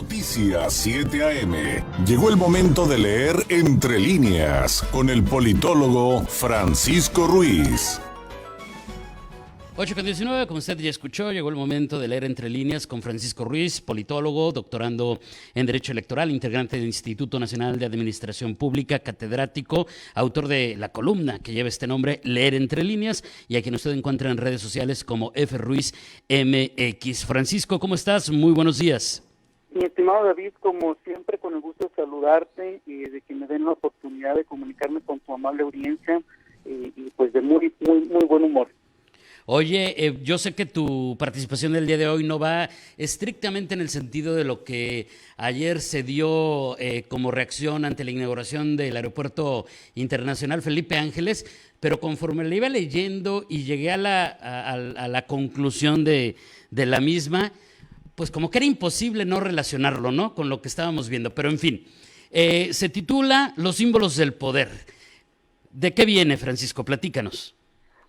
Noticias 7 AM. Llegó el momento de leer Entre Líneas con el politólogo Francisco Ruiz. 8:19, como usted ya escuchó, llegó el momento de leer Entre Líneas con Francisco Ruiz, politólogo, doctorando en Derecho Electoral, integrante del Instituto Nacional de Administración Pública, catedrático, autor de la columna que lleva este nombre, Leer Entre Líneas, y a quien usted encuentra en redes sociales como FRuizMX. Francisco, ¿cómo estás? Muy buenos días. Mi estimado David, como siempre, con el gusto de saludarte y de que me den la oportunidad de comunicarme con tu amable audiencia y pues de muy buen humor. Oye, yo sé que tu participación del día de hoy no va estrictamente en el sentido de lo que ayer se dio como reacción ante la inauguración del Aeropuerto Internacional Felipe Ángeles, pero conforme la iba leyendo y llegué a la conclusión de la misma, pues como que era imposible no relacionarlo, ¿no?, con lo que estábamos viendo. Pero en fin, se titula Los símbolos del poder. ¿De qué viene, Francisco? Platícanos.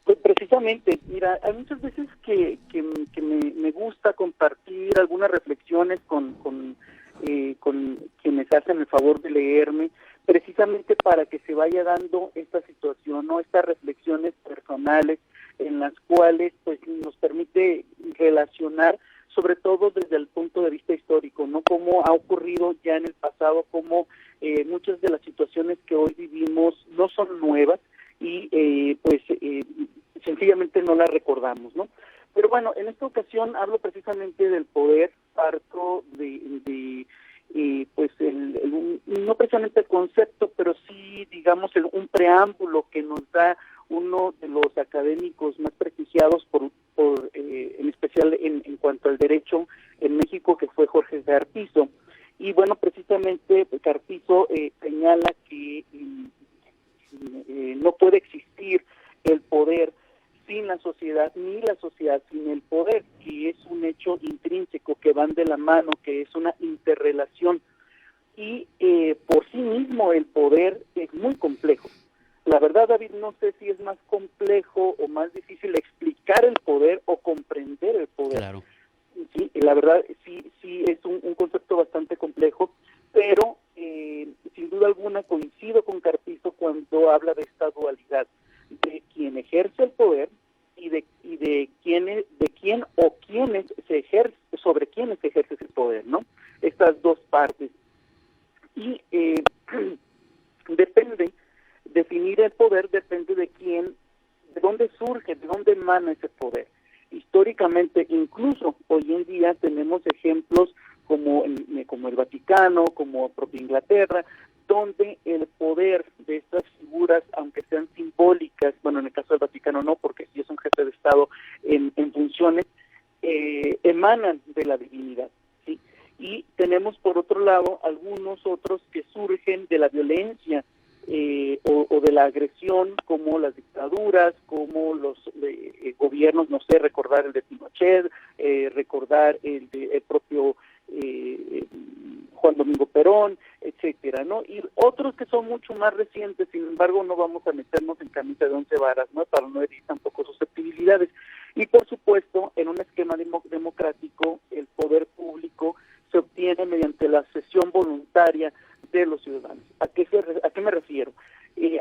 Pues precisamente, mira, hay muchas veces que me gusta compartir algunas reflexiones con quienes hacen el favor de leerme, precisamente para que se vaya dando esta situación, ¿no? Estas reflexiones personales en las cuales pues nos permite relacionar, sobre todo desde el punto de vista histórico, ¿no? Cómo ha ocurrido ya en el pasado, cómo muchas de las situaciones que hoy vivimos no son nuevas y sencillamente no las recordamos, ¿no? Pero bueno, en esta ocasión hablo precisamente del poder, parto no precisamente el concepto, pero sí, digamos, un preámbulo que nos da uno de los académicos más prestigiados en especial en cuanto al derecho en México, que fue Jorge Carpizo. Y bueno, precisamente Carpizo señala que no puede existir el poder sin la sociedad, ni la sociedad sin el poder, que es un hecho intrínseco, que van de la mano, que es una interrelación. Y por sí mismo el poder es muy complejo. La verdad, David, no sé si es más complejo o más difícil explicar el poder o comprender el poder. Claro. Sí, la verdad sí es un concepto bastante complejo, pero sin duda alguna coincido con Carpizo cuando habla de esta dualidad de quien ejerce el poder y de quién o quiénes se ejerce, sobre quiénes se ejerce ese poder, ¿no? Estas dos partes. Y definir el poder depende de dónde surge, de dónde emana ese poder. Históricamente, incluso hoy en día tenemos ejemplos como el Vaticano, como propia Inglaterra, donde el poder de estas figuras, aunque sean simbólicas, bueno, en el caso del Vaticano no, porque sí es un jefe de Estado en funciones, emanan de la divinidad, ¿sí? Y tenemos por otro lado algunos otros que surgen de la violencia o de la agresión, como las dictaduras, como los gobiernos, no sé, recordar el de Pinochet, recordar el propio Juan Domingo Perón, etcétera, ¿no? Y otros que son mucho más recientes, sin embargo, no vamos a meternos en camisa de 11 varas, ¿no?, para no herir tampoco susceptibilidades. Y por supuesto, en un esquema democrático, el poder público se obtiene mediante la cesión voluntaria de los ciudadanos. ¿A qué me refiero?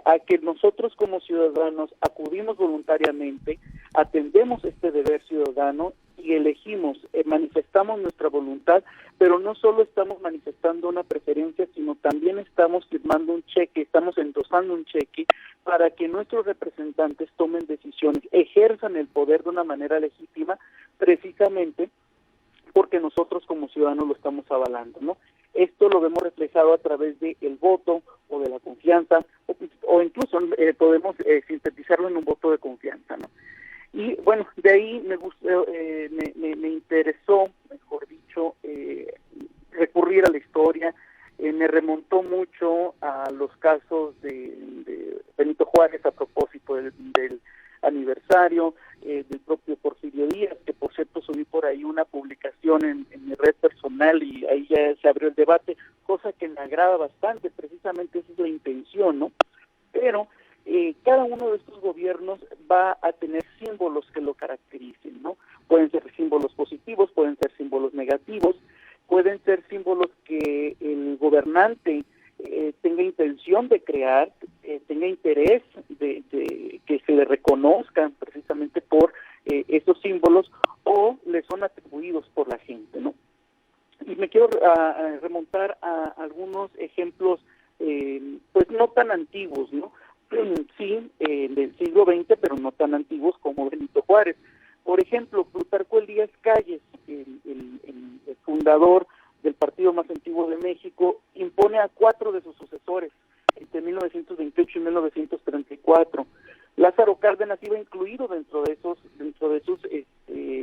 A que nosotros como ciudadanos acudimos voluntariamente, atendemos este deber ciudadano y elegimos, manifestamos nuestra voluntad, pero no solo estamos manifestando una preferencia, sino también estamos firmando un cheque, estamos endosando un cheque para que nuestros representantes tomen decisiones, ejerzan el poder de una manera legítima, precisamente porque nosotros como ciudadanos lo estamos avalando, ¿no? Esto lo vemos reflejado a través del voto o de la confianza, o incluso podemos sintetizarlo en un voto de confianza, ¿no? Y bueno, de ahí me interesó, mejor dicho, recurrir a la historia. Me remontó mucho a los casos de Benito Juárez a propósito del aniversario, del propio Porfirio Díaz, que por cierto subí por ahí una publicación en mi red personal y ahí ya se abrió el debate, cosa que me agrada bastante, precisamente esa es la intención, ¿no? Pero cada uno de estos gobiernos va a tener símbolos que lo caractericen, ¿no? Pueden ser símbolos positivos, pueden ser símbolos negativos, pueden ser símbolos que el gobernante tenga intención de crear, tenga interés de que se le reconozcan precisamente por esos símbolos, o le son atribuidos por la gente, ¿no? Y me quiero remontar a algunos ejemplos, pues no tan antiguos, ¿no? Sí, del siglo XX, pero no tan antiguos como Benito Juárez. Por ejemplo, Plutarco Elías Calles, el fundador del partido más antiguo de México, impone a 4 de sus sucesores entre 1928 y 1934. Lázaro Cárdenas iba incluido dentro de sus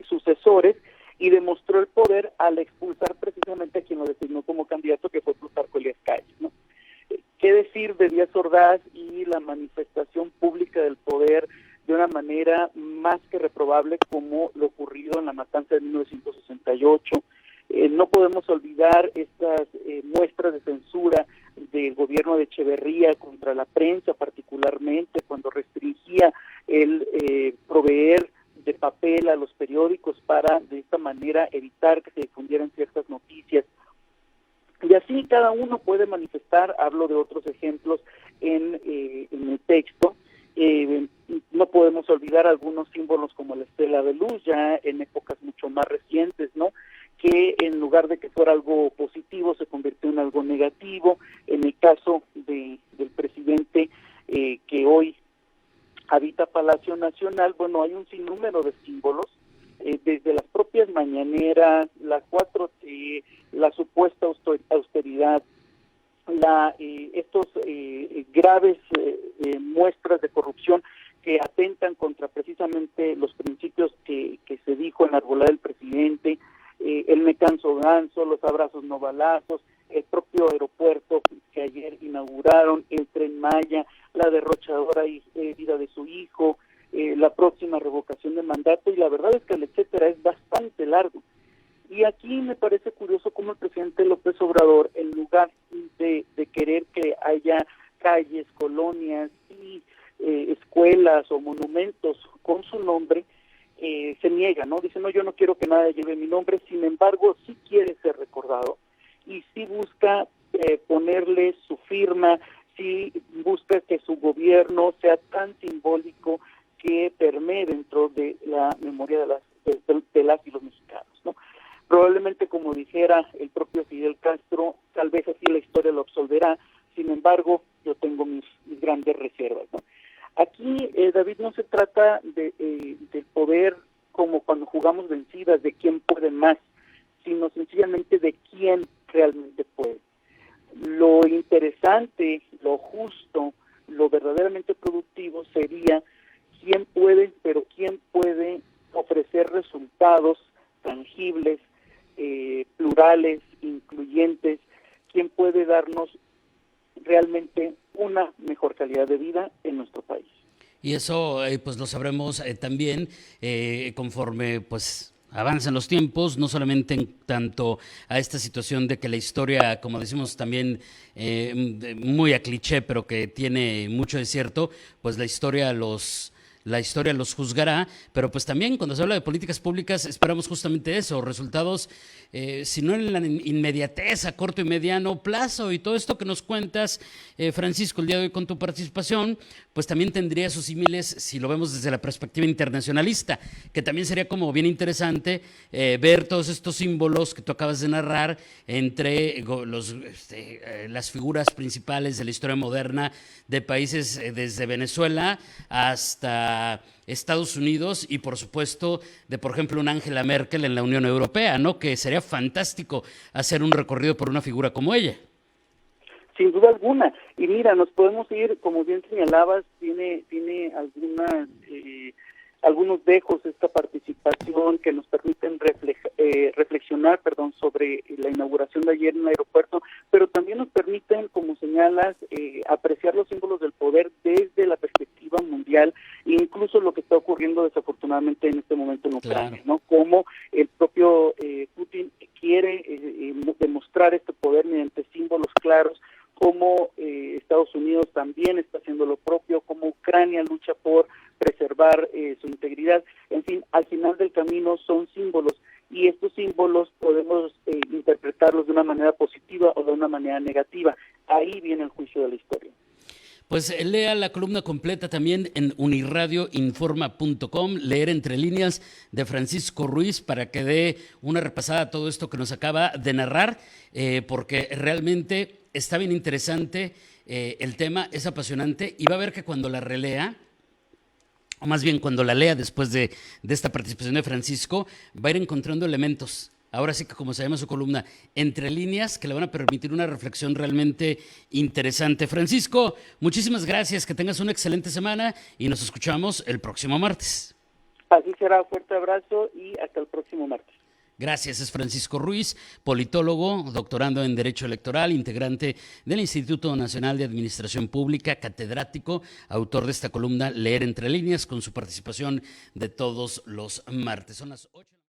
sucesores, y demostró el poder al expulsar precisamente a quien lo designó como candidato, que fue Plutarco Elías Calles, ¿no? ¿Qué decir de Díaz Ordaz y la manifestación pública del poder de una manera más que reprobable, como lo ocurrido en la matanza de 1968? No podemos olvidar estas muestras de censura del gobierno de Echeverría contra la prensa, particularmente cuando restringía el proveer de papel a los periódicos para de esta manera evitar que se difundieran ciertas noticias. Y así cada uno puede manifestar. Hablo de otros ejemplos en el texto. No podemos olvidar algunos símbolos como la estela de luz, ya en épocas mucho más recientes, ¿no?, que en lugar de que fuera algo positivo se convirtió en algo negativo. En el caso del presidente que hoy habita Palacio Nacional, bueno, hay un sinnúmero de símbolos, desde las propias mañaneras, la 4T, la supuesta austeridad, estos graves muestras de corrupción que atentan contra precisamente los principios que se dijo enarbolar el presidente, el me canso ganso, los abrazos no balazos, el propio aeropuerto que ayer inauguraron, el Tren Maya, la derrochadora vida de su hijo, la próxima revocación de mandato, y la verdad es que el etcétera es bastante largo. Y aquí me parece curioso cómo el presidente López Obrador, en lugar de querer que haya calles, colonias y escuelas o monumentos con su nombre, se niega, ¿no? Dice, no, yo no quiero que nada lleve mi nombre. Sin embargo, sí quiere ser recordado y sí busca ponerle su firma, sí busca que su gobierno sea tan simbólico que permee dentro de la memoria de las y los mexicanos, ¿no? Probablemente, como dijera el propio Fidel Castro, tal vez así la historia lo absolverá. Sin embargo, yo tengo mis grandes reservas, ¿no? Aquí, David, no se trata del poder como cuando jugamos vencidas, de quién puede más, sino sencillamente de quién realmente puede. Lo interesante, lo justo, lo verdaderamente productivo sería quién puede, pero quién puede ofrecer resultados tangibles, plurales, incluyentes, quién puede darnos realmente una mejor calidad de vida en nuestro país. Y eso pues lo sabremos también conforme pues avancen los tiempos, no solamente en tanto a esta situación de que la historia, como decimos también muy a cliché, pero que tiene mucho de cierto, pues la historia los juzgará, pero pues también cuando se habla de políticas públicas esperamos justamente eso, resultados, si no en la inmediatez, a corto y mediano plazo, y todo esto que nos cuentas, Francisco, el día de hoy con tu participación, pues también tendría sus símiles si lo vemos desde la perspectiva internacionalista, que también sería como bien interesante ver todos estos símbolos que tú acabas de narrar entre las figuras principales de la historia moderna de países desde Venezuela hasta Estados Unidos y por supuesto de, por ejemplo, una Angela Merkel en la Unión Europea, ¿no? Que sería fantástico hacer un recorrido por una figura como ella. Sin duda alguna. Y mira, nos podemos ir, como bien señalabas, tiene algunos dejos esta participación que nos permiten reflexionar sobre la inauguración de ayer en el aeropuerto, pero también nos permiten, como señalas, apreciar los símbolos del poder desde la perspectiva mundial, incluso lo que está ocurriendo desafortunadamente en este momento en Ucrania, claro, ¿no? Como el propio Putin quiere demostrar este poder mediante símbolos claros, como Estados Unidos también está haciendo lo propio, como Ucrania lucha por preservar su integridad. En fin, al final del camino son símbolos, y estos símbolos podemos interpretarlos de una manera positiva o de una manera negativa. Ahí viene el juicio de la historia. Pues lea la columna completa también en unirradioinforma.com, leer entre líneas de Francisco Ruiz para que dé una repasada a todo esto que nos acaba de narrar, porque realmente está bien interesante, el tema es apasionante y va a ver que cuando la relea, o más bien cuando la lea después de esta participación de Francisco, va a ir encontrando elementos. Ahora sí que como se llama su columna, entre líneas, que le van a permitir una reflexión realmente interesante. Francisco, muchísimas gracias, que tengas una excelente semana y nos escuchamos el próximo martes. Así será, fuerte abrazo y hasta el próximo martes. Gracias, es Francisco Ruiz, politólogo, doctorando en Derecho Electoral, integrante del Instituto Nacional de Administración Pública, catedrático, autor de esta columna Leer entre líneas, con su participación de todos los martes. Son las 8.